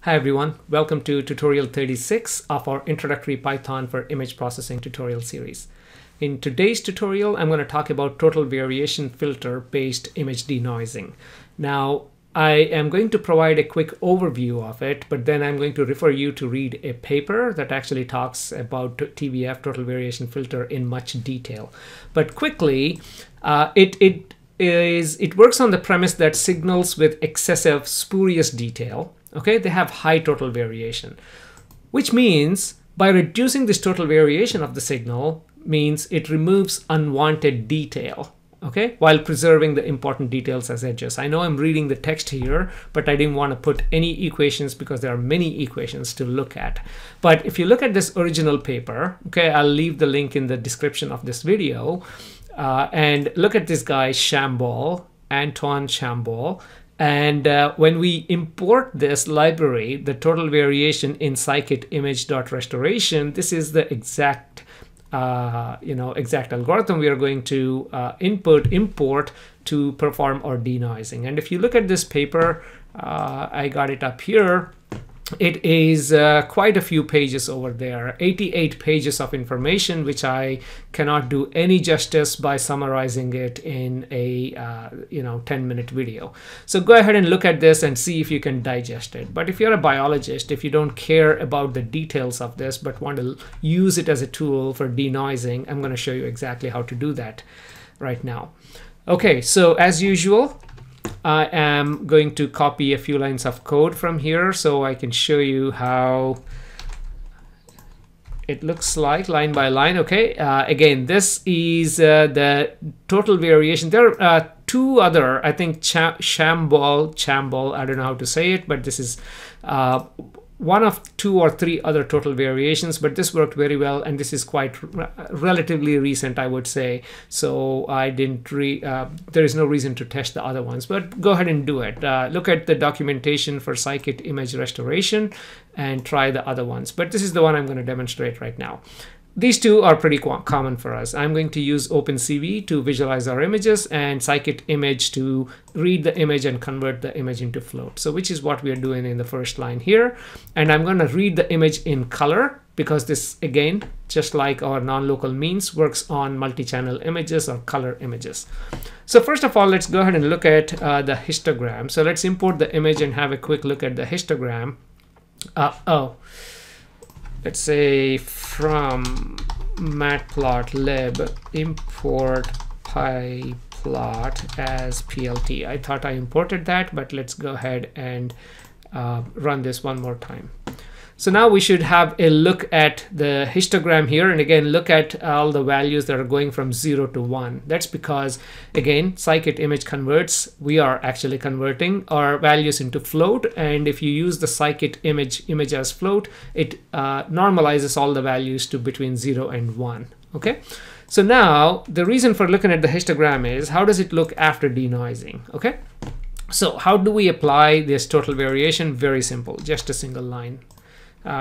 Hi everyone, welcome to tutorial 36 of our Introductory Python for Image Processing tutorial series. In today's tutorial, I'm going to talk about total variation filter based image denoising. Now, I am going to provide a quick overview of it, but then I'm going to refer you to read a paper that actually talks about TVF, total variation filter, in much detail. But quickly, it works on the premise that signals with excessive spurious detail, okay, they have high total variation, which means by reducing this total variation of the signal means it removes unwanted detail, okay, while preserving the important details as edges. I know I'm reading the text here, but I didn't want to put any equations because there are many equations to look at. But if you look at this original paper, okay, I'll leave the link in the description of this video, and look at this guy, Antoine Chambol. And when we import this library, the total variation in scikit-image.restoration, this is the exact exact algorithm we are going to import to perform our denoising. And if you look at this paper, I got it up here. It is quite a few pages over there, 88 pages of information, which I cannot do any justice by summarizing it in a 10-minute video. So go ahead and look at this and see if you can digest it. But if you're a biologist, if you don't care about the details of this but want to use it as a tool for denoising, I'm going to show you exactly how to do that right now. Okay, so as usual, I am going to copy a few lines of code from here so I can show you how it looks like line by line. Okay, again, this is the total variation. There are two other, I think, Chambol, I don't know how to say it, but this is one of two or three other total variations, but this worked very well, and this is quite relatively recent, I would say. So I didn't there is no reason to test the other ones, but go ahead and do it. Look at the documentation for scikit image restoration and try the other ones. But this is the one I'm going to demonstrate right now. These two are pretty common for us. I'm going to use OpenCV to visualize our images and scikit image to read the image and convert the image into float. So which is what we are doing in the first line here. And I'm going to read the image in color because this, again, just like our non-local means, works on multi-channel images or color images. So first of all, let's go ahead and look at the histogram. So let's import the image and have a quick look at the histogram. Let's say from matplotlib import pyplot as plt. I thought I imported that, but let's go ahead and run this one more time. So now we should have a look at the histogram here, and again look at all the values that are going from 0 to 1. That's because, again, scikit image converts, we are actually converting our values into float, and if you use the scikit image as float, it normalizes all the values to between 0 and 1. Okay, so now the reason for looking at the histogram is how does it look after denoising? Okay, so how do we apply this total variation? Very simple, just a single line.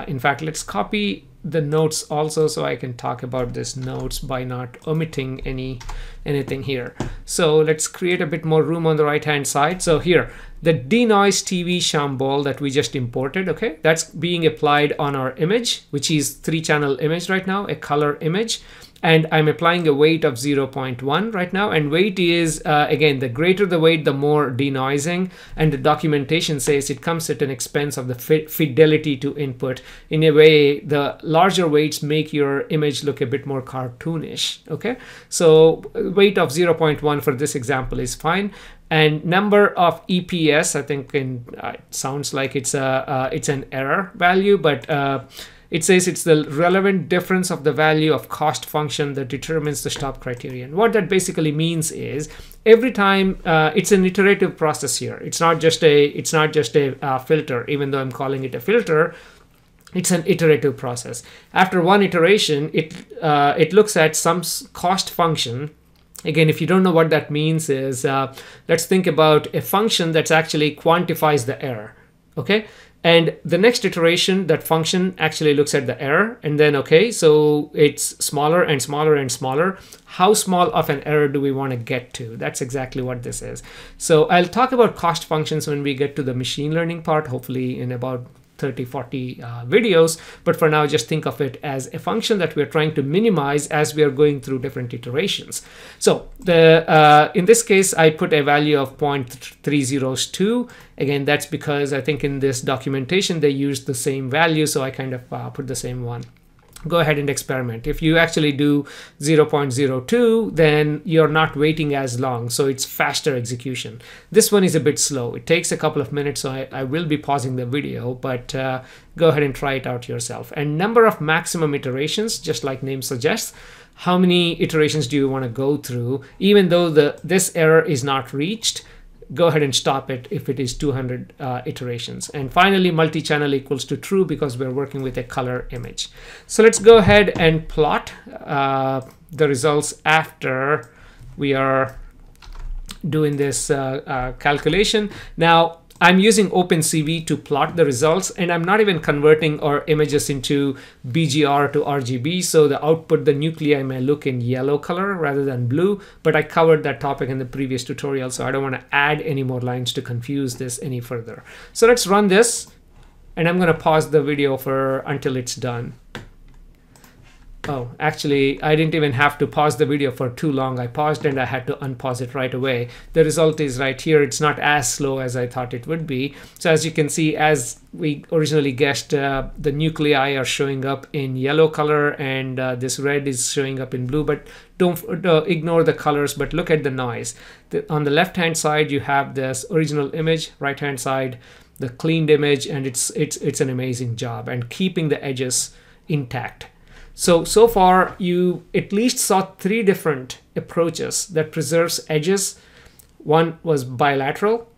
In fact, let's copy the notes also so I can talk about this notes by not omitting anything here. So let's create a bit more room on the right hand side. So here, the denoise TV Chambol that we just imported, okay, that's being applied on our image, which is 3-channel image right now, a color image. And I'm applying a weight of 0.1 right now. And weight is, again, the greater the weight, the more denoising. And the documentation says it comes at an expense of the fidelity to input. In a way, the larger weights make your image look a bit more cartoonish. Okay, so weight of 0.1 for this example is fine. And number of EPS, I think it sounds like it's an error value, but it says it's the relevant difference of the value of cost function that determines the stop criterion. What that basically means is every time it's an iterative process here. It's not just a filter, even though I'm calling it a filter. It's an iterative process. After one iteration, it looks at some cost function. Again, if you don't know what that means is, let's think about a function that actually quantifies the error. Okay. And the next iteration, that function actually looks at the error, and then, okay, so it's smaller and smaller and smaller. How small of an error do we want to get to? That's exactly what this is. So I'll talk about cost functions when we get to the machine learning part, hopefully in about 30, 40 videos. But for now, just think of it as a function that we're trying to minimize as we are going through different iterations. So in this case, I put a value of 0.302. Again, that's because I think in this documentation, they used the same value. So I kind of put the same one. Go ahead and experiment. If you actually do 0.02, then you're not waiting as long, so it's faster execution. This one is a bit slow. It takes a couple of minutes, so I will be pausing the video, but go ahead and try it out yourself. And number of maximum iterations, just like name suggests, how many iterations do you want to go through? Even though this error is not reached, go ahead and stop it if it is 200 iterations. And finally, multi-channel equals to true because we're working with a color image. So let's go ahead and plot the results after we are doing this calculation. Now, I'm using OpenCV to plot the results, and I'm not even converting our images into BGR to RGB, so the output, the nuclei may look in yellow color rather than blue, but I covered that topic in the previous tutorial, so I don't want to add any more lines to confuse this any further. So let's run this, and I'm going to pause the video until it's done. Oh, actually, I didn't even have to pause the video for too long. I paused and I had to unpause it right away. The result is right here. It's not as slow as I thought it would be. So as you can see, as we originally guessed, the nuclei are showing up in yellow color, and this red is showing up in blue. But don't ignore the colors, but look at the noise. On the left-hand side, you have this original image. Right-hand side, the cleaned image, and it's an amazing job and keeping the edges intact. So far, you at least saw 3 different approaches that preserves edges. One was bilateral,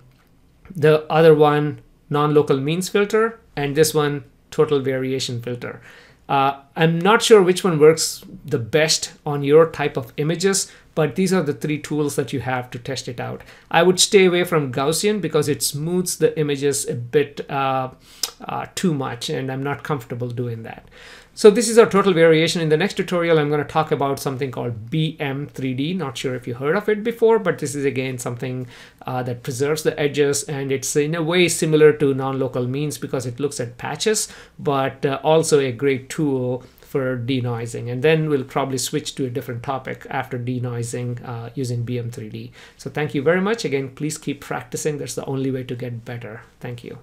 the other one non-local means filter, and this one total variation filter. I'm not sure which one works the best on your type of images, but these are the 3 tools that you have to test it out. I would stay away from Gaussian because it smooths the images a bit too much, and I'm not comfortable doing that. So this is our total variation. In the next tutorial, I'm going to talk about something called BM3D. Not sure if you heard of it before, but this is again something that preserves the edges, and it's in a way similar to non-local means because it looks at patches, but also a great tool for denoising. And then we'll probably switch to a different topic after denoising using BM3D. So thank you very much. Again, please keep practicing. That's the only way to get better. Thank you.